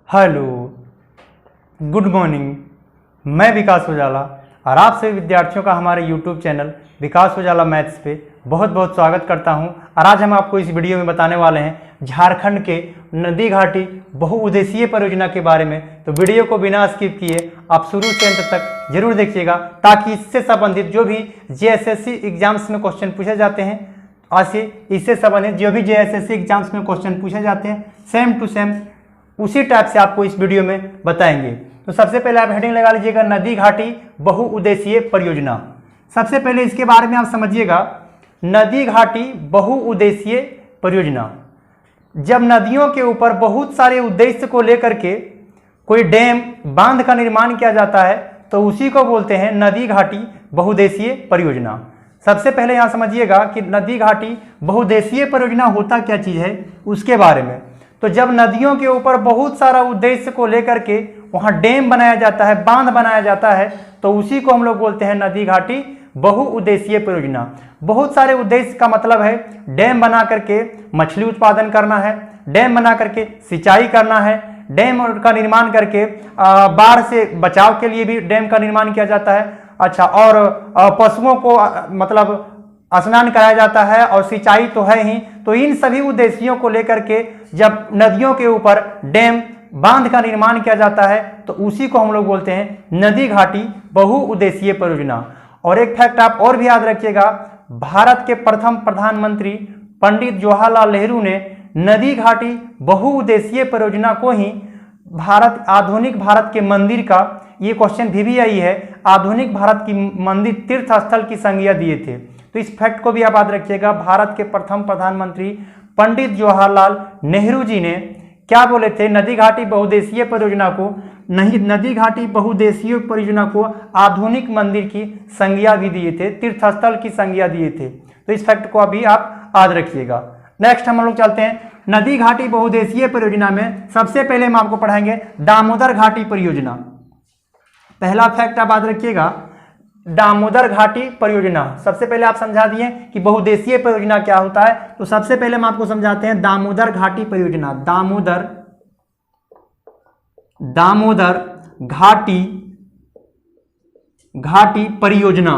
Hello, good morning. मैं विकास उजाला और आप सभी विद्यार्थियों का हमारे यूट्यूब चैनल विकास उजाला मैथ्स पे बहुत बहुत स्वागत करता हूं। और आज हम आपको इस वीडियो में बताने वाले हैं झारखंड के नदी घाटी बहुउद्देशीय परियोजना के बारे में। तो वीडियो को बिना स्किप किए आप शुरू से अंत तक जरूर देखिएगा, ताकि इससे संबंधित जो भी जेएसएससी एग्जाम्स में क्वेश्चन पूछे जाते हैं, आज से इससे संबंधित जो भी जेएसएससी एग्जाम्स में क्वेश्चन पूछे जाते हैं, सेम टू सेम उसी टाइप से आपको इस वीडियो में बताएंगे। तो सबसे पहले आप हेडिंग लगा लीजिएगा, नदी घाटी बहुउद्देशीय परियोजना। सबसे पहले इसके बारे में आप समझिएगा, नदी घाटी बहुउद्देशीय परियोजना। जब नदियों के ऊपर बहुत सारे उद्देश्य को लेकर के कोई डैम बांध का निर्माण किया जाता है, तो उसी को बोलते हैं नदी घाटी बहुउद्देशीय परियोजना। सबसे पहले यहां समझिएगा कि नदी घाटी बहुउद्देशीय परियोजना होता क्या चीज है, उसके बारे में। तो जब नदियों के ऊपर बहुत सारा उद्देश्य को लेकर के वहां डैम बनाया जाता है, बांध बनाया जाता है, तो उसी को हम लोग बोलते हैं नदी घाटी बहुउद्देशीय परियोजना। बहुत सारे उद्देश्य का मतलब है डैम बना करके मछली उत्पादन करना है, डैम बना करके सिंचाई करना है, डैम का निर्माण करके बाढ़ से बचाव के लिए भी डैम का निर्माण किया जाता है। अच्छा, और पशुओं को मतलब स्नान कराया जाता है, और सिंचाई तो है ही। तो इन सभी उद्देश्यों को लेकर के जब नदियों के ऊपर डैम बांध का निर्माण किया जाता है, तो उसी को हम लोग बोलते हैं नदी घाटी बहुउद्देशीय परियोजना। और एक फैक्ट आप और भी याद रखिएगा, भारत के प्रथम प्रधानमंत्री पंडित जवाहरलाल नेहरू ने नदी घाटी बहुउद्देशीय परियोजना को ही आधुनिक भारत के मंदिर का, ये क्वेश्चन भी आई है, आधुनिक भारत की मंदिर तीर्थ स्थल की संज्ञा दिए थे। तो इस फैक्ट को भी आप याद रखिएगा, भारत के प्रथम प्रधानमंत्री पंडित जवाहरलाल नेहरू जी ने क्या बोले थे, नदी घाटी बहुउद्देशीय परियोजना को, नदी घाटी बहुउद्देशीय परियोजना को आधुनिक मंदिर की संज्ञा भी दिए थे, तीर्थस्थल की संज्ञा दिए थे। तो इस फैक्ट को अभी आप याद रखिएगा। नेक्स्ट हम लोग चलते हैं नदी घाटी बहुउद्देशीय परियोजना में। सबसे पहले हम आपको पढ़ाएंगे दामोदर घाटी परियोजना। पहला फैक्ट आप याद रखिएगा, दामोदर घाटी परियोजना। सबसे पहले आप समझा दिए कि बहुउद्देशीय परियोजना क्या होता है, तो सबसे पहले हम आपको समझाते हैं दामोदर घाटी परियोजना। दामोदर घाटी परियोजना,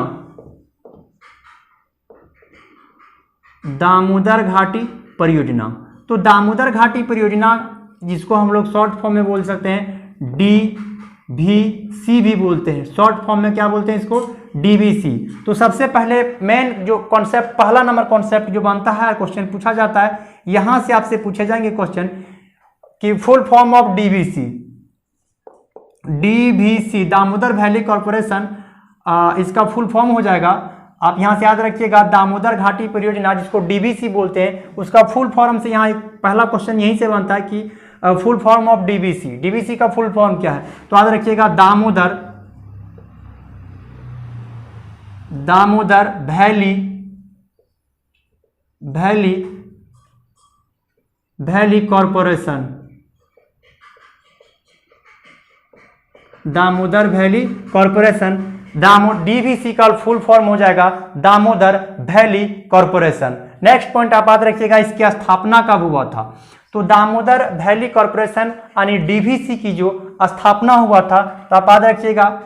दामोदर घाटी परियोजना। तो दामोदर घाटी परियोजना, जिसको हम लोग शॉर्ट फॉर्म में बोल सकते हैं DVC भी बोलते हैं। शॉर्ट फॉर्म में क्या बोलते हैं इसको, DVC। तो सबसे पहले मेन जो कॉन्सेप्ट, पहला नंबर कॉन्सेप्ट जो बनता है, क्वेश्चन पूछा जाता है, यहां से आपसे पूछे जाएंगे क्वेश्चन कि full form of DVC Damodar valley corporation, इसका फुल फॉर्म हो जाएगा। आप यहां से याद रखिएगा, दामोदर घाटी परियोजना जिसको DVC बोलते हैं, उसका फुल फॉर्म से यहाँ पहला क्वेश्चन यहीं से बनता है कि फुल फॉर्म ऑफ DVC का फुल फॉर्म क्या है। तो याद रखिएगा, Damodar valley corporation, Damodar valley corporation. DVC का फुल फॉर्म हो जाएगा Damodar valley corporation. Next point आप याद रखिएगा, इसकी स्थापना कब हुआ था। तो दामोदर वैली कॉर्पोरेशन यानी DVC की जो स्थापना हुआ था, तो आप याद रखिएगा,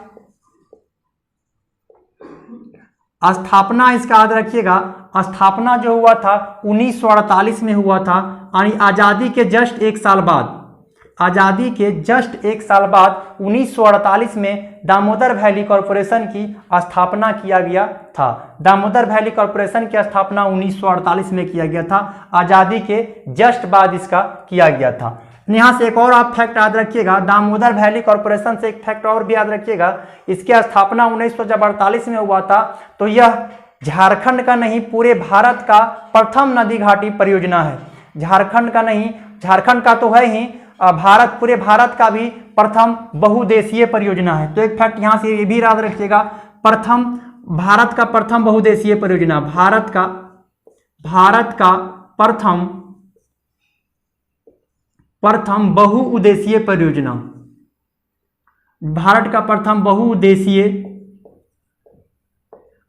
स्थापना इसका याद रखिएगा, स्थापना जो हुआ था 1948 में हुआ था, यानी आजादी के जस्ट एक साल बाद, 1948 में दामोदर वैली कॉर्पोरेशन की स्थापना किया गया था। दामोदर वैली कॉर्पोरेशन की स्थापना 1948 में किया गया था, आजादी के जस्ट बाद इसका किया गया था। यहां से एक और आप फैक्ट याद रखिएगा, दामोदर वैली कॉर्पोरेशन से एक फैक्ट और भी याद रखिएगा, इसकी स्थापना 1948 में हुआ था। तो यह झारखंड का नहीं, पूरे भारत का प्रथम नदी घाटी परियोजना है। झारखंड का नहीं, झारखंड का तो है ही, पूरे भारत का भी प्रथम बहुउद्देशीय परियोजना है। तो एक फैक्ट यहां से ये भी याद रखिएगा, भारत का प्रथम बहुउद्देशीय परियोजना, भारत का प्रथम बहुउद्देशीय परियोजना, भारत का प्रथम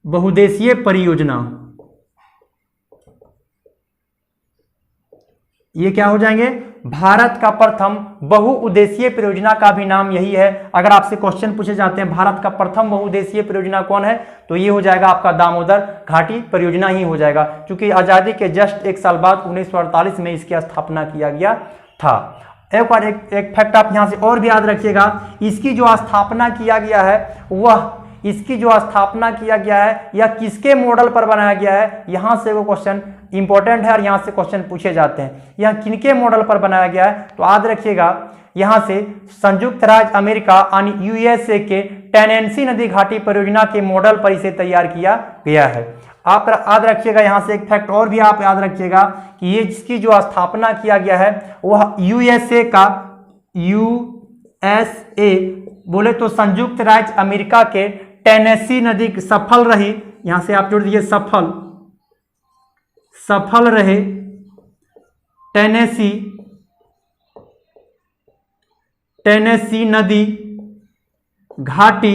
बहुउद्देशीय परियोजना। ये क्या हो जाएंगे, भारत का प्रथम बहुउद्देशीय परियोजना का भी नाम यही है। अगर आपसे क्वेश्चन पूछे जाते हैं भारत का प्रथम बहुउद्देशीय परियोजना कौन है, तो ये हो जाएगा आपका दामोदर घाटी परियोजना ही हो जाएगा, क्योंकि आजादी के जस्ट एक साल बाद 1948 में इसकी स्थापना किया गया था। एक बार एक फैक्ट आप यहां से और भी याद रखिएगा, इसकी जो स्थापना किया गया है इसकी जो स्थापना किया गया है यह किसके मॉडल पर बनाया गया है, यहां से वो क्वेश्चन इंपॉर्टेंट है और यहां से क्वेश्चन पूछे जाते हैं। यह किनके मॉडल पर बनाया गया है, तो याद रखिएगा यहां से संयुक्त राज्य अमेरिका यानी यूएसए के टेनेंसी नदी घाटी परियोजना के मॉडल पर इसे तैयार किया गया है। आप याद रखिएगा, यहां से एक फैक्ट और भी आप याद रखिएगा कि ये जिसकी जो स्थापना किया गया है वह यूएसए बोले तो संयुक्त राज्य अमेरिका के टेनेसी नदी सफल रही, यहां से आप जोड़ दीजिए सफल रहे टेनेसी नदी घाटी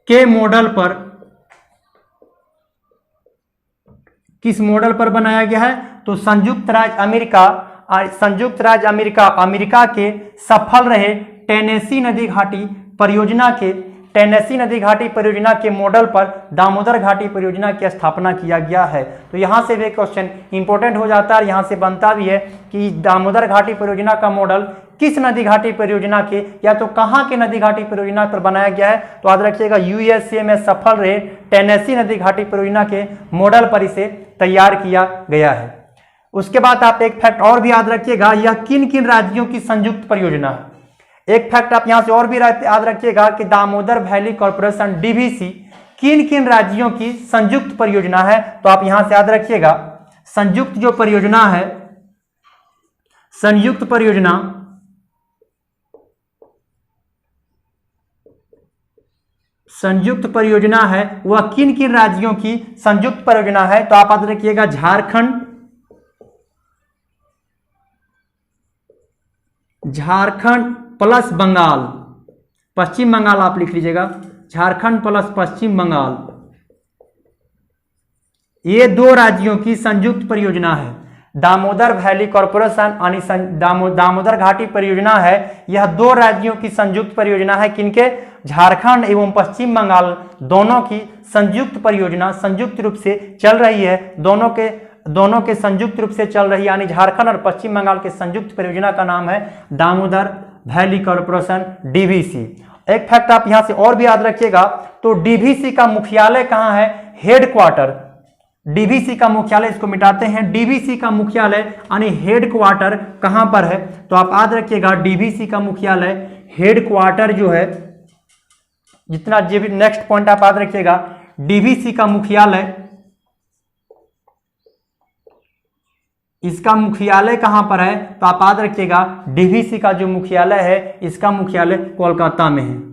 के मॉडल पर, किस मॉडल पर बनाया गया है, तो संयुक्त राज्य अमेरिका के सफल रहे टेनेसी नदी घाटी परियोजना के मॉडल पर दामोदर घाटी परियोजना की स्थापना किया गया है। तो यहां से भी क्वेश्चन इंपॉर्टेंट हो जाता है, यहां से बनता भी है कि दामोदर घाटी परियोजना का मॉडल किस नदी घाटी परियोजना के या तो कहां के नदी घाटी परियोजना पर बनाया गया है, तो याद रखिएगा यूएसए में सफल रहे टेनेसी नदी घाटी परियोजना के मॉडल पर इसे तैयार किया गया है। उसके बाद आप एक फैक्ट और भी याद रखिएगा, यह किन किन राज्यों की संयुक्त परियोजना है। एक फैक्ट आप यहां से और भी याद रखिएगा कि दामोदर वैली कॉर्पोरेशन डीवीसी किन किन राज्यों की संयुक्त परियोजना है, तो आप यहां से याद रखिएगा संयुक्त परियोजना है वह किन किन राज्यों की संयुक्त परियोजना है, तो आप याद रखिएगा झारखंड प्लस बंगाल, पश्चिम बंगाल आप लिख लीजिएगा, झारखंड प्लस पश्चिम बंगाल, ये दो राज्यों की संयुक्त परियोजना है। दामोदर वैली कॉर्पोरेशन यानी दामोदर घाटी परियोजना है, यह दो राज्यों की संयुक्त परियोजना है। किनके, झारखंड एवं पश्चिम बंगाल दोनों की संयुक्त परियोजना संयुक्त रूप से चल रही है, दोनों के संयुक्त रूप से चल रही, यानी झारखंड और पश्चिम बंगाल के संयुक्त परियोजना का नाम है दामोदर वैली कॉर्पोरेशन डीवीसी। एक फैक्ट आप यहां से और भी याद रखिएगा, तो डीवीसी का मुख्यालय कहां है, हेडक्वार्टर, डीवीसी का मुख्यालय, इसको मिटाते हैं, डीवीसी का मुख्यालय यानी हेडक्वार्टर कहां पर है, तो आप याद रखिएगा डीवीसी का मुख्यालय हेडक्वार्टर जो है, जितना जो भी नेक्स्ट पॉइंट आप याद रखिएगा, डीवीसी का मुख्यालय, इसका मुख्यालय कहां पर है, तो आप याद रखिएगा डीवीसी का जो मुख्यालय है इसका मुख्यालय कोलकाता में है,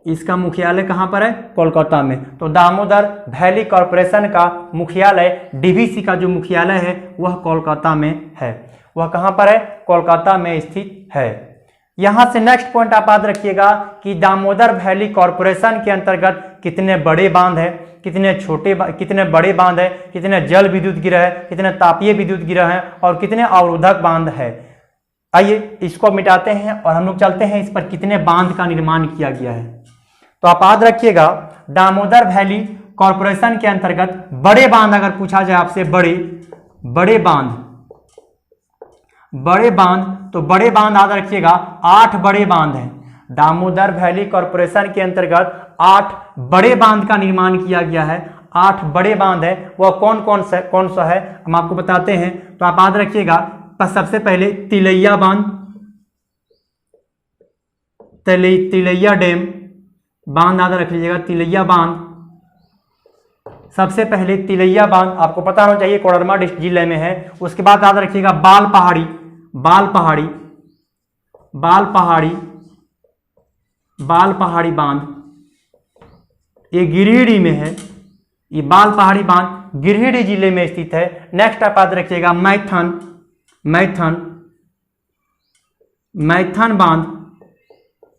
इसका मुख्यालय कहां पर है, कोलकाता में। तो दामोदर वैली कॉर्पोरेशन का मुख्यालय, डीवीसी का जो मुख्यालय है वह कोलकाता में है, वह कहां पर है, कोलकाता में स्थित है। यहां से नेक्स्ट पॉइंट आप याद रखिएगा कि दामोदर वैली कॉर्पोरेशन के अंतर्गत कितने बड़े बांध है, कितने बड़े बांध है, कितने जल विद्युत गिरह है, कितने तापीय विद्युत गिरह है और कितने अवरोधक बांध है। आइए इसको मिटाते हैं और हम लोग चलते हैं इस पर कितने बांध का निर्माण किया गया है। तो आप याद रखिएगा दामोदर वैली कॉर्पोरेशन के अंतर्गत बड़े बांध, अगर पूछा जाए आपसे बड़े बांध, तो बड़े बांध याद रखिएगा 8 बड़े बांध हैं। दामोदर वैली कॉर्पोरेशन के अंतर्गत 8 बड़े बांध का निर्माण किया गया है। 8 बड़े बांध है, वह कौन सा है हम आपको बताते हैं। तो आप याद रखिएगा सबसे पहले तिलैया बांध, तिलैया डैम बांध याद रख लीजिएगा, तिलैया बांध, सबसे पहले तिलैया बांध आपको पता होना चाहिए कोडरमा जिले में है। उसके बाद याद रखिएगा बाल पहाड़ी बांध, ये गिरिडीह में है, ये बाल पहाड़ी बांध गिरिडीह जिले में स्थित है। नेक्स्ट आप याद रखिएगा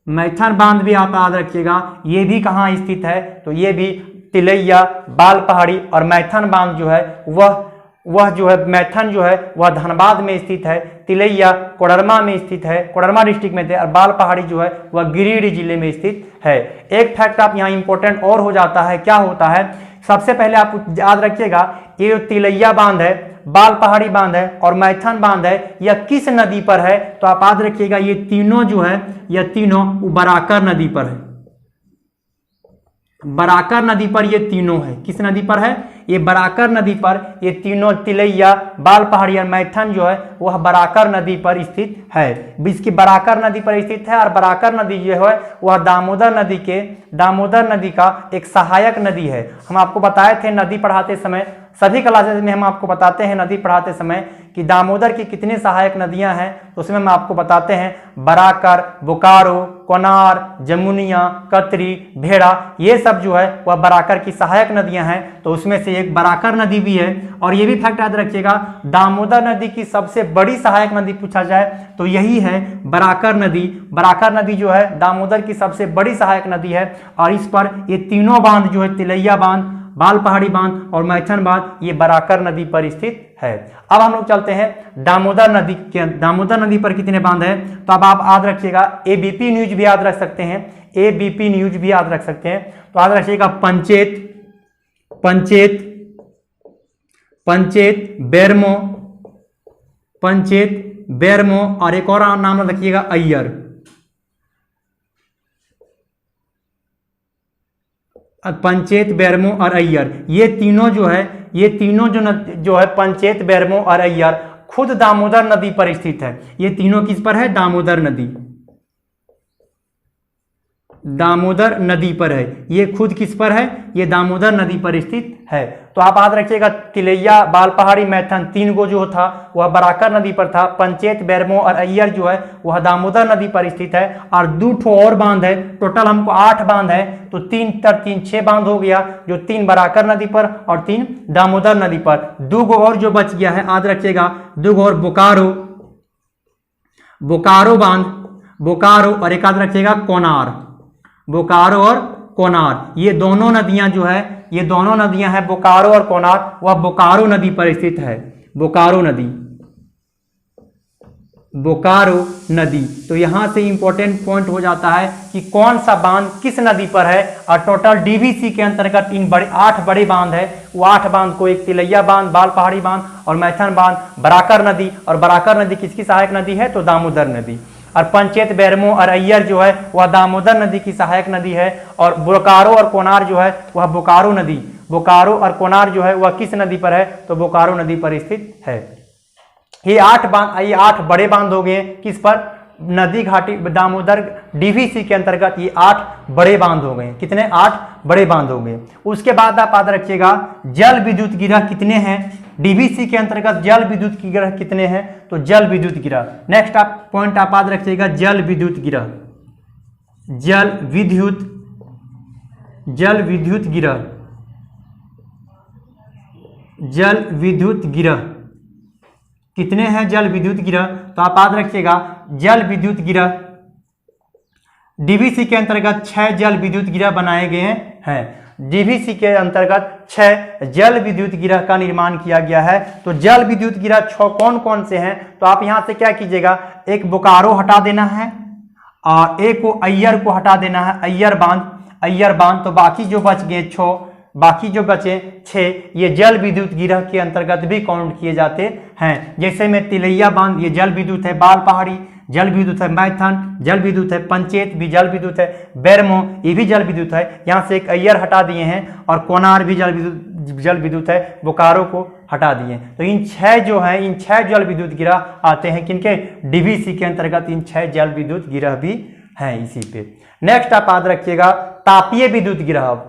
मैथन बांध भी आप याद रखिएगा, ये भी कहाँ स्थित है, तो ये भी तिलैया, बाल पहाड़ी और मैथन बांध जो है वह वह जो है मैथन जो है वह धनबाद में स्थित है, तिलैया कोडरमा में स्थित है, कोडरमा डिस्ट्रिक्ट में थे, और बाल पहाड़ी जो है वह गिरिडीह जिले में स्थित है। एक फैक्ट आप यहाँ इंपॉर्टेंट और हो जाता है, क्या होता है, सबसे पहले आप याद रखिएगा ये जो तिलैया बांध है, बाल पहाड़ी बांध है और मैथन बांध है, यह किस नदी पर है, तो आप याद रखिएगा ये तीनों जो है यह तीनों बराकर नदी पर है। बराकर नदी पर ये तीनों है। किस नदी पर है, ये बराकर नदी पर ये तीनों तिलैया, बाल पहाड़ी और मैथन जो है वह बराकर नदी पर स्थित है। इसकी बराकर नदी पर स्थित है और बराकर नदी जो है वह दामोदर नदी का एक सहायक नदी है। हम आपको बताए थे नदी पढ़ाते समय, सभी क्लासेस में हम आपको बताते हैं नदी पढ़ाते समय कि दामोदर की कितनी सहायक नदियां हैं, तो उसमें हम आपको बताते हैं बराकर, बोकारो, कोनार, जमुनिया, कतरी, भेड़ा, ये सब जो है वह बराकर की सहायक नदियां हैं। तो उसमें से एक बराकर नदी भी है। और ये भी फैक्ट याद रखिएगा, दामोदर नदी की सबसे बड़ी सहायक नदी पूछा जाए तो यही है बराकर नदी। बराकर नदी जो है दामोदर की सबसे बड़ी सहायक नदी है और इस पर ये तीनों बांध जो है तिलैया बांध, बाल पहाड़ी बांध और मैथन बांध, ये बराकर नदी पर स्थित है। अब हम लोग चलते हैं दामोदर नदी पर कितने बांध हैं, तो अब आप याद रखिएगा एबीपी न्यूज भी याद रख सकते हैं, एबीपी न्यूज भी याद रख सकते हैं। तो याद रखिएगा पंचेत, बेरमो और एक और नाम रखिएगा अय्यर। पंचेत, बेरमो और अय्यर, ये तीनों जो है पंचेत, बेरमो और अय्यर खुद दामोदर नदी पर स्थित है। ये तीनों किस पर है, दामोदर नदी पर है। ये खुद किस पर है, ये दामोदर नदी पर स्थित है। तो आप याद रखिएगा तिलैया, बाल पहाड़ी, मैथन तीन गो जो था वह बराकर नदी पर था। पंचेत, बेरमो और अय्यर जो है वह दामोदर नदी पर स्थित है। और 2 और बांध है, टोटल हमको 8 बांध है। तो 3 6 बांध हो गया, जो 3 बराकर नदी पर और 3 दामोदर नदी पर। 2 और जो बच गया है याद रखिएगा, 2 और बोकारो बांध, बोकारो और एक याद रखिएगा कोनार, बोकारो और कोनार, ये दोनों नदियां जो है ये दोनों नदियां हैं बोकारो और कोनार, वह बोकारो नदी पर स्थित है। बोकारो नदी। तो यहां से इंपॉर्टेंट पॉइंट हो जाता है कि कौन सा बांध किस नदी पर है। और टोटल डीवीसी के अंतर्गत 8 बड़े बांध है। वो 8 बांध को एक तिलैया बांध, बाल पहाड़ी बांध और मैथन बांध, बराकर नदी, और बराकर नदी किसकी सहायक नदी है, तो दामोदर नदी। और पंचेत, बेरमो और अय्यर जो है वह दामोदर नदी की सहायक नदी है। और बोकारो और कोनार जो है वह बोकारो और कोनार जो है वह किस नदी पर है, तो बोकारो नदी पर स्थित है। ये 8 बड़े बांध हो गए किस पर, नदी घाटी दामोदर डीवीसी के अंतर्गत ये 8 बड़े बांध हो गए। कितने, 8 बड़े बांध हो गए। उसके बाद आप याद रखिएगा जल विद्युत गिरह कितने हैं, डीवीसी के अंतर्गत जल विद्युत गिरह कितने हैं, तो जल विद्युत गिरह। नेक्स्ट पॉइंट आप याद रखिएगा जल विद्युत गिरह कितने हैं, जल विद्युत गिरह। तो आप याद रखिएगा जल विद्युत गिरह डीवीसी के अंतर्गत 6 जल विद्युत गिरह बनाए गए हैं। डीवीसी के अंतर्गत 6 जल विद्युत गिरह का निर्माण किया गया है। तो जल विद्युत गिरह 6 कौन कौन से हैं, तो आप यहां से क्या कीजिएगा, एक बोकारो हटा देना है और एक को अय्यर को हटा देना है, अय्यर बांध। तो बाकी जो बच गए 6 ये जल विद्युत गिरह के अंतर्गत भी काउंट किए जाते हैं। जैसे में तिलैया बांध ये जल विद्युत है, बाल पहाड़ी जल विद्युत है, मैथन जल विद्युत है, पंचेत भी जल विद्युत है, बेरमो ये भी जल विद्युत है। यहाँ से एक अय्यर हटा दिए हैं और कोनार भी जल विद्युत है, बोकारो को हटा दिए। तो इन 6 जो है, इन 6 जल विद्युत गिरह आते हैं किनके, डीवीसी के अंतर्गत इन 6 जल विद्युत गिरह भी हैं इसी पे। नेक्स्ट आप याद रखिएगा तापीय विद्युत गिरह।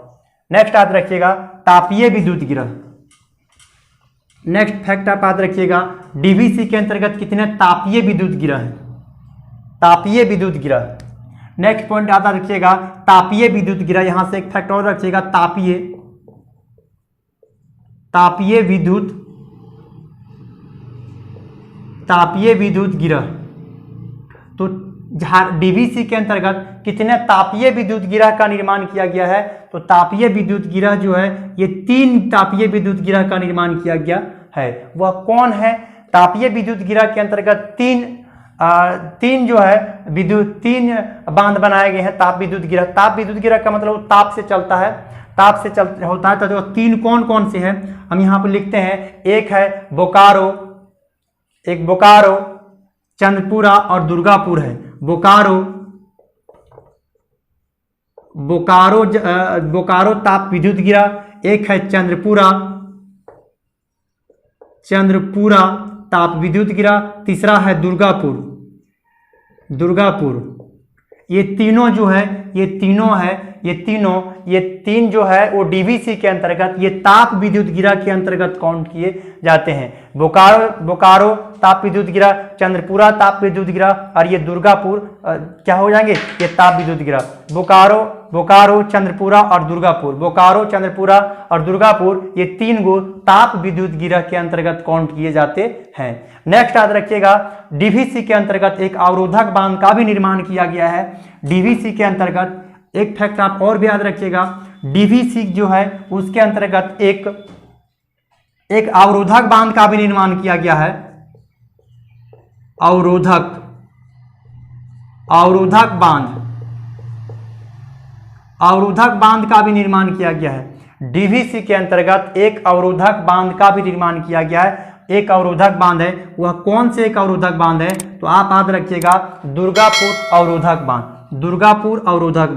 नेक्स्ट याद रखिएगा तापीय विद्युत गिरह। नेक्स्ट फैक्ट आप याद रखिएगा डीवीसी के अंतर्गत कितने तापीय विद्युत गिरह हैं, तापीय विद्युत गिरह। नेक्स्ट पॉइंट याद रखिएगा तापीय विद्युत गिरह। यहां से एक फैक्ट और रखिएगा तापीय विद्युत गिरह। तो डीवीसी के अंतर्गत कितने तापीय विद्युत गिरह का निर्माण किया गया है, तो तापीय विद्युत गिरह जो है ये 3 तापीय विद्युत गिरह का निर्माण किया गया है वह कौन है? तापीय विद्युत गिरा के अंतर्गत तीन जो है तीन बांध बनाए गए हैं ताप विद्युत गिरा। ताप विद्युत गिरा का मतलब ताप से चलता है, ताप से होता है। तो जो तीन कौन कौन से हैं हम यहाँ पर लिखते हैं। एक है बोकारो, चंद्रपुरा और दुर्गापुर है। बोकारो ताप विद्युत गिरा। एक है चंद्रपुरा ताप विद्युत गिरा। तीसरा है दुर्गापुर। ये तीनों जो है वो डीवीसी के अंतर्गत, ये ताप विद्युत गिरा के अंतर्गत काउंट किए जाते हैं। बोकारो ताप विद्युत गिरा, चंद्रपुरा ताप विद्युत गिरा और ये दुर्गापुर क्या हो जाएंगे? ये ताप विद्युत गिरा। बोकारो, चंद्रपुरा और दुर्गापुर। बोकारो, चंद्रपुरा और दुर्गापुर ये तीन गो ताप विद्युत गिरा के अंतर्गत काउंट किए जाते हैं। नेक्स्ट याद रखिएगा, डीवीसी के अंतर्गत एक अवरोधक बांध का भी निर्माण किया गया है। डीवीसी के अंतर्गत एक फैक्ट आप और भी याद रखिएगा, डीवीसी जो है उसके अंतर्गत एक अवरोधक बांध का भी निर्माण किया गया है। अवरोधक बांध का भी निर्माण किया गया है। डीवीसी के अंतर्गत एक अवरोधक बांध का भी निर्माण किया गया है। एक अवरोधक बांध है, वह कौन से एक अवरोधक बांध है? तो आप याद रखिएगा दुर्गापुर अवरोधक बांध। दुर्गापुर अवरोधक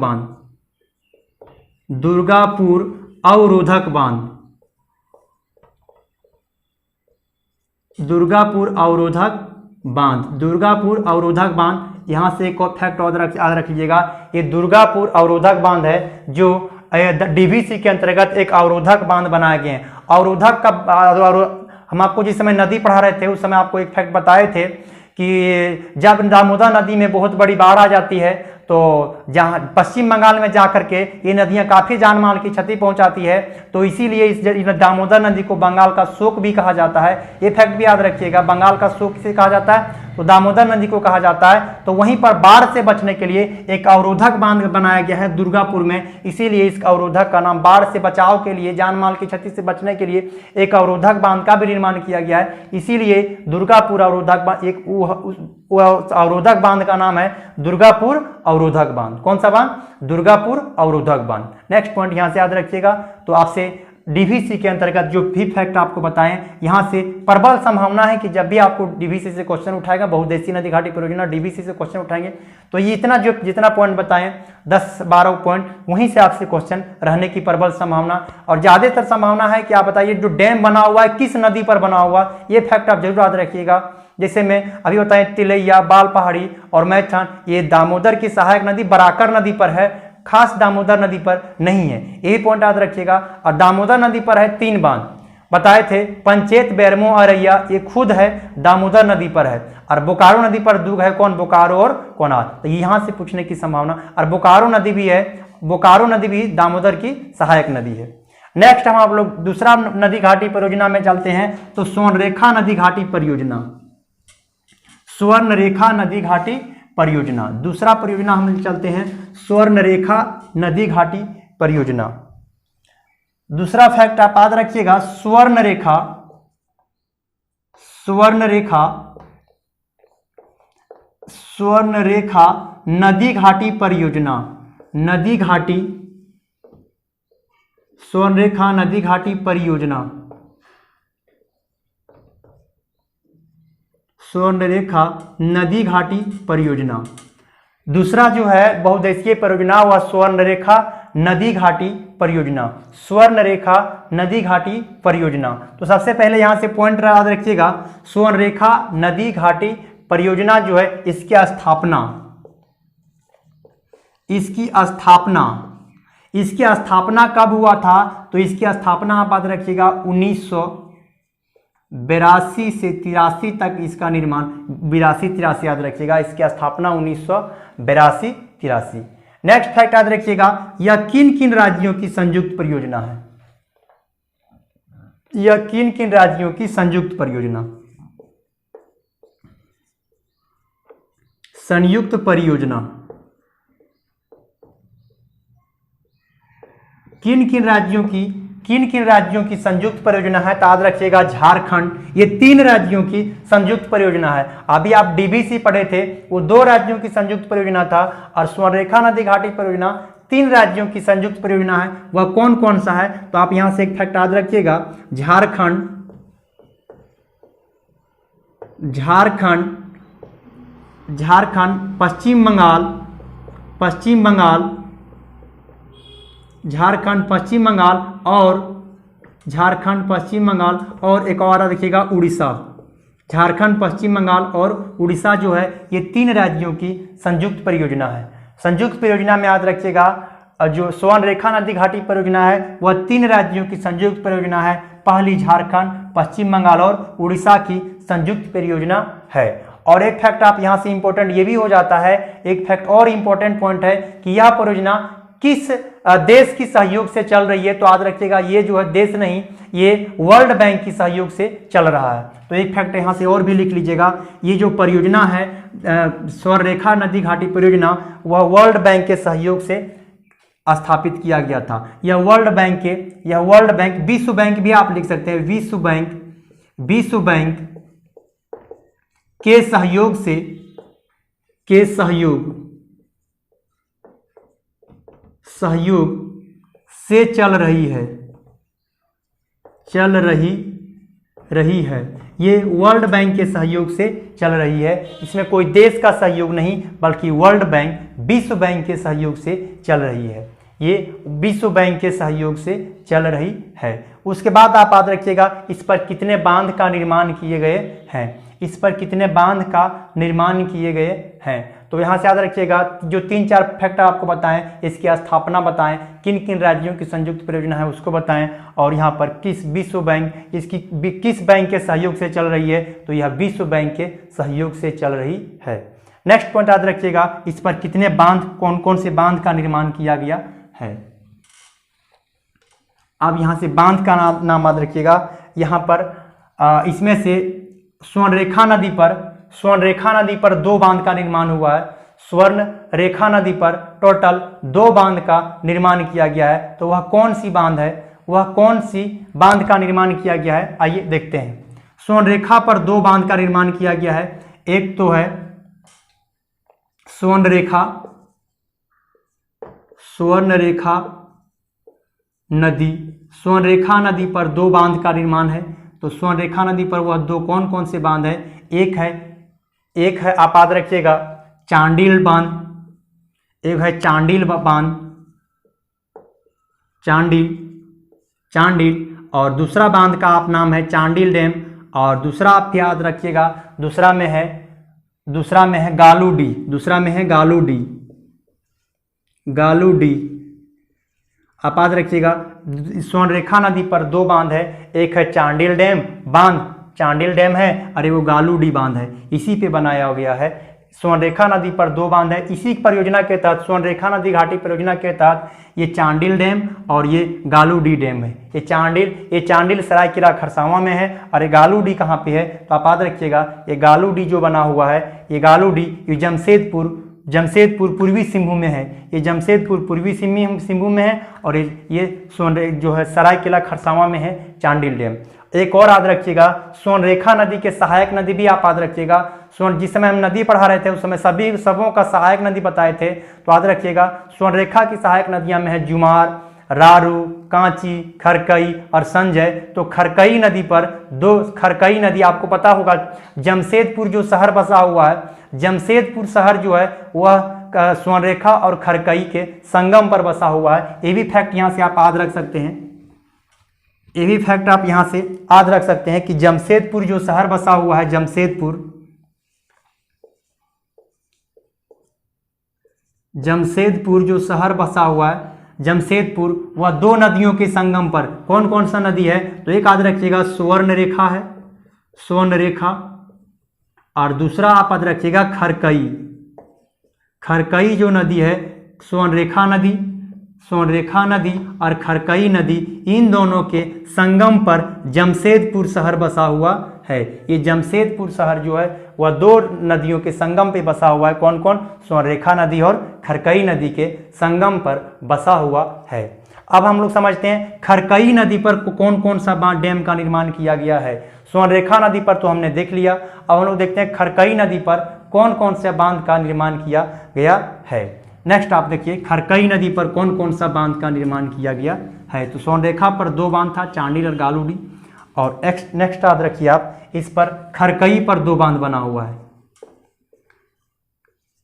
बांध। यहां से एक और फैक्ट याद रख लीजिएगा, ये दुर्गापुर अवरोधक बांध है जो डीवीसी के अंतर्गत एक अवरोधक बांध बनाए गए हैं। अवरोधक का हम आपको जिस समय नदी पढ़ा रहे थे उस समय आपको एक फैक्ट बताए थे कि जब दामोदर नदी में बहुत बड़ी बाढ़ आ जाती है तो जहाँ पश्चिम बंगाल में जाकर के ये नदियाँ काफ़ी जान माल की क्षति पहुँचाती है, तो इसीलिए इस दामोदर नदी को बंगाल का शोक भी कहा जाता है। ये फैक्ट भी याद रखिएगा, बंगाल का शोक किसे कहा जाता है? तो दामोदर नदी को कहा जाता है। तो वहीं पर बाढ़ से बचने के लिए एक अवरोधक बांध बनाया गया है दुर्गापुर में, इसीलिए इस अवरोधक का नाम, बाढ़ से बचाव के लिए, जान माल की क्षति से बचने के लिए एक अवरोधक बांध का भी निर्माण किया गया है। इसीलिए दुर्गापुर अवरोधक बांध, एक अवरोधक बांध का नाम है दुर्गापुर अवरोधक बांध। कौन सा बांध? दुर्गापुर अवरोधक बांध। नेक्स्ट पॉइंट यहां से याद रखिएगा। तो आपसे डीवीसी के अंतर्गत जो भी फैक्ट आपको बताएं, यहां से प्रबल संभावना है कि जब भी आपको डीवीसी से क्वेश्चन उठाएगा, बहुउद्देशीय नदी घाटी परियोजना डीवीसी से क्वेश्चन उठाएंगे, तो ये जितना पॉइंट बताएं 10-12 पॉइंट, वहीं से आपसे क्वेश्चन रहने की प्रबल संभावना। और ज्यादातर संभावना है कि आप बताइए जो डैम बना हुआ है किस नदी पर बना हुआ, ये फैक्ट आप जरूर याद रखिएगा। जैसे मैं अभी बताएं तिलैया, बाल पहाड़ी और मैथन, ये दामोदर की सहायक नदी बराकर नदी पर है, खास दामोदर नदी पर नहीं है, यही पॉइंट याद रखिएगा। और दामोदर नदी पर है 3 बांध बताए थे, पंचेत, बैरमो, अरैया, ये खुद है दामोदर नदी पर है। और बोकारो नदी पर 2 है, कौन? बोकारो और कोनार। तो यहां से पूछने की संभावना। और बोकारो नदी भी है, बोकारो नदी भी दामोदर की सहायक नदी है। नेक्स्ट हम आप लोग दूसरा नदी घाटी परियोजना में चलते हैं। तो स्वर्णरेखा नदी घाटी परियोजना, स्वर्णरेखा नदी घाटी परियोजना, दूसरा परियोजना हम चलते हैं स्वर्णरेखा नदी घाटी परियोजना। दूसरा फैक्ट आप याद रखिएगा, स्वर्णरेखा नदी घाटी परियोजना, स्वर्णरेखा नदी घाटी परियोजना, स्वर्णरेखा नदी घाटी परियोजना। दूसरा जो है बहुउद्देशीय परियोजना वह स्वर्णरेखा नदी घाटी परियोजना, स्वर्णरेखा नदी घाटी परियोजना। तो सबसे पहले यहां से पॉइंट याद रखिएगा, स्वर्णरेखा नदी घाटी परियोजना जो है इसकी स्थापना कब हुआ था? तो इसकी स्थापना आप याद रखिएगा 1982 से 83 तक इसका निर्माण, 82-83 याद रखिएगा, इसकी स्थापना 1982-83। नेक्स्ट फैक्ट याद रखिएगा, यह किन किन राज्यों की संयुक्त परियोजना है? यह किन किन राज्यों की संयुक्त परियोजना? संयुक्त परियोजना किन किन राज्यों की किन किन राज्यों की संयुक्त परियोजना है, तो याद रखिएगा झारखंड। ये 3 राज्यों की संयुक्त परियोजना है। अभी आप डीबीसी पढ़े थे, वो 2 राज्यों की संयुक्त परियोजना था, और स्वर्णरेखा नदी घाटी परियोजना 3 राज्यों की संयुक्त परियोजना है। वह कौन कौन सा है, तो आप यहां से एक फैक्ट याद रखिएगा, झारखंड, पश्चिम बंगाल, झारखंड, पश्चिम बंगाल और एक और देखिएगा उड़ीसा। झारखंड, पश्चिम बंगाल और उड़ीसा जो है, ये 3 राज्यों की संयुक्त परियोजना है। संयुक्त परियोजना में याद रखिएगा, जो स्वर्णरेखा नदी घाटी परियोजना है वह 3 राज्यों की संयुक्त परियोजना है। पहली झारखंड, पश्चिम बंगाल और उड़ीसा की संयुक्त परियोजना है। और एक फैक्ट आप यहाँ से इंपॉर्टेंट ये भी हो जाता है, एक फैक्ट और इंपॉर्टेंट पॉइंट है कि यह परियोजना किस देश की सहयोग से चल रही है, तो याद रखिएगा ये जो है देश नहीं, ये वर्ल्ड बैंक की सहयोग से चल रहा है। तो एक फैक्ट यहाँ से और भी लिख लीजिएगा, ये जो परियोजना है स्वर्णरेखा नदी घाटी परियोजना, वह वर्ल्ड बैंक के सहयोग से स्थापित किया गया था। यह वर्ल्ड बैंक, विश्व बैंक भी आप लिख सकते हैं, विश्व बैंक के सहयोग से चल रही है। ये वर्ल्ड बैंक के सहयोग से चल रही है। इसमें कोई देश का सहयोग नहीं, बल्कि वर्ल्ड बैंक, विश्व बैंक के सहयोग से चल रही है। ये विश्व बैंक के सहयोग से चल रही है। उसके बाद आप याद रखिएगा, इस पर कितने बांध का निर्माण किए गए हैं। तो यहाँ से याद रखिएगा, जो 3-4 फैक्टर आपको बताएं, इसकी स्थापना बताएं, किन किन राज्यों की संयुक्त परियोजना है उसको बताएं, और यहाँ पर किस विश्व बैंक, किस बैंक के सहयोग से चल रही है, तो यह विश्व बैंक के सहयोग से चल रही है। नेक्स्ट पॉइंट याद रखिएगा, इस पर कितने बांध, कौन कौन से बांध का निर्माण किया गया है। अब यहाँ से बांध का नाम याद रखिएगा। यहाँ पर इसमें से स्वर्णरेखा नदी पर 2 बांध का निर्माण हुआ है। स्वर्णरेखा नदी पर टोटल 2 बांध का निर्माण किया गया है। तो वह कौन सी बांध का निर्माण किया गया है, आइए देखते हैं। स्वर्णरेखा पर 2 बांध का निर्माण किया गया है। एक तो है स्वर्णरेखा नदी पर 2 बांध का निर्माण है। तो स्वर्णरेखा नदी पर वह 2 कौन कौन से बांध है, एक है आप याद रखिएगा चांडिल बांध, एक है चांडिल, और दूसरा बांध का आप नाम है चांडिल डैम, और दूसरा आप याद रखिएगा, दूसरा में है गालू डी। आप याद रखिएगा, स्वर्णरेखा नदी पर 2 बांध है, एक है चांडिल डैम है, और वो गालू डी बांध है। इसी पे बनाया गया है। स्वर्णरेखा नदी पर 2 बांध है। इसी परियोजना के तहत, स्वर्णरेखा नदी घाटी परियोजना के तहत, ये चांडिल डैम और ये गालू डी डैम है। ये चांडिल सरायकेला खरसावां में है, और ये गालू डी कहाँ पे है, तो आप याद रखिएगा, ये गालू डी जो बना हुआ है, ये गालू डी ये जमशेदपुर पूर्वी सिंहभूम में है। ये जमशेदपुर पूर्वी सिंहभूम में है, और ये जो है सरायकेला खरसावां में है चांडिल डैम। एक और याद रखिएगा, स्वर्णरेखा नदी के सहायक नदी भी आप याद रखिएगा। जिस समय हम नदी पढ़ा रहे थे, उस समय सबों का सहायक नदी बताए थे, तो याद रखिएगा स्वर्णरेखा की सहायक नदियां में है जुमार, रारू, कांची, खरकई और संजय। तो खरकई नदी आपको पता होगा, जमशेदपुर जो शहर बसा हुआ है, जमशेदपुर शहर जो है वह स्वर्णरेखा और खरकई के संगम पर बसा हुआ है। ये भी फैक्ट यहाँ से आप याद रख सकते हैं, कि जमशेदपुर जो शहर बसा हुआ है, जमशेदपुर जो शहर बसा हुआ है, जमशेदपुर, वह 2 नदियों के संगम पर, कौन कौन सा नदी है, तो एक याद रखिएगा स्वर्णरेखा, और दूसरा आप याद रखिएगा खरकई जो नदी है, स्वर्णरेखा नदी और खरकई नदी, इन दोनों के संगम पर जमशेदपुर शहर बसा हुआ है। ये जमशेदपुर शहर जो है वह 2 नदियों के संगम पे बसा हुआ है। कौन कौन, स्वर्णरेखा नदी और खरकई नदी के संगम पर बसा हुआ है। अब हम लोग समझते हैं खरकई नदी पर कौन कौन सा बांध डैम का निर्माण किया गया है। स्वर्णरेखा नदी पर तो हमने देख लिया। अब हम लोग देखते हैं खरकई नदी पर कौन कौन से बांध का निर्माण किया गया है। नेक्स्ट आप देखिए खरकई नदी पर कौन कौन सा बांध का निर्माण किया गया है। तो स्वर्णरेखा पर 2 बांध था, चांडिल और गालूडी। और नेक्स्ट याद रखिए आप, इस पर खरकई पर 2 बांध बना हुआ है।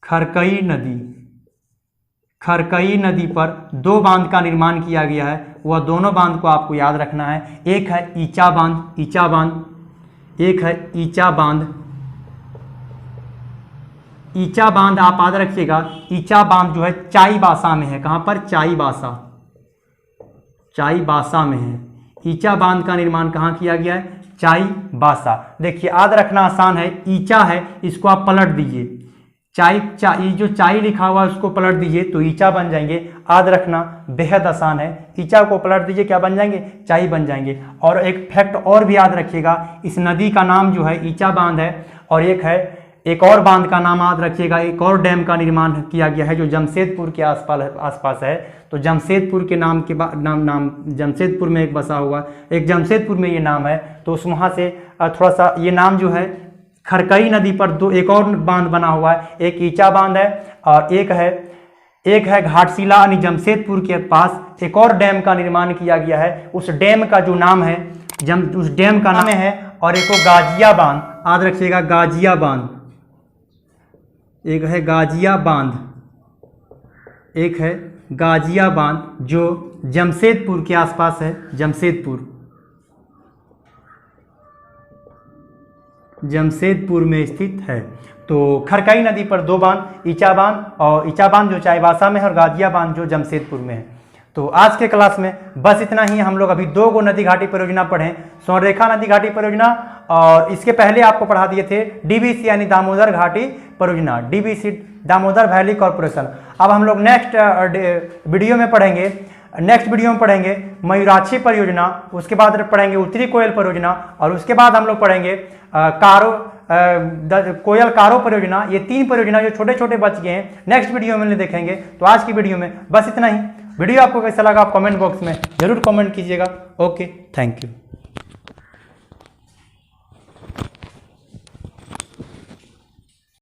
खरकई नदी पर 2 बांध का निर्माण किया गया है। वह दोनों बांध को आपको याद रखना है। एक है ईचा बांध, एक है ईचा बांध। ईचा बांध आप याद रखिएगा, ईचा बांध जो है चाईबासा में है। कहां पर? चाईबासा में है। ईचा बांध का निर्माण कहां किया गया है? चाईबासा। देखिए याद रखना आसान है, ईचा है इसको आप पलट दीजिए, ये जो चाई लिखा हुआ है उसको पलट दीजिए तो ईचा बन जाएंगे। याद रखना बेहद आसान है, ईचा को पलट दीजिए क्या बन जाएंगे? चाई बन जाएंगे। और एक फैक्ट और भी याद रखिएगा, इस नदी का नाम जो है ईचा बांध है। और एक और बांध का नाम याद रखिएगा, एक और डैम का निर्माण किया गया है जो जमशेदपुर के आसपास है। तो जमशेदपुर के नाम के नाम जमशेदपुर में एक बसा हुआ, एक जमशेदपुर में ये नाम है। तो उस वहाँ से थोड़ा सा ये नाम जो है खरकई नदी पर एक और बांध बना हुआ है। एक ईचा बांध है और एक है घाटशिला यानी जमशेदपुर के पास एक और डैम का निर्माण किया गया है। उस डैम का जो नाम है उस डैम का नाम है, और एक गाजिया बांध, याद रखिएगा गाजिया बांध। एक है गाजिया बांध जो जमशेदपुर के आसपास है। जमशेदपुर में स्थित है। तो खरकई नदी पर 2 बांध, ईचा बांध जो चाईबासा में है और गाजिया बांध जो जमशेदपुर में है। तो आज के क्लास में बस इतना ही। हम लोग अभी 2 नदी घाटी परियोजना पढ़ें, स्वर्णरेखा नदी घाटी परियोजना, और इसके पहले आपको पढ़ा दिए थे DVC यानी दामोदर घाटी परियोजना, DVC दामोदर वैली कॉर्पोरेशन। अब हम लोग नेक्स्ट वीडियो में पढ़ेंगे मयूराक्षी परियोजना, उसके बाद पढ़ेंगे उत्तरी कोयल परियोजना, और उसके बाद हम लोग पढ़ेंगे कोयल कारो परियोजना। ये 3 परियोजना जो छोटे छोटे बच गए हैं नेक्स्ट वीडियो में देखेंगे। तो आज की वीडियो में बस इतना ही। वीडियो आपको कैसा लगा आप कमेंट बॉक्स में जरूर कमेंट कीजिएगा। Okay, thank you.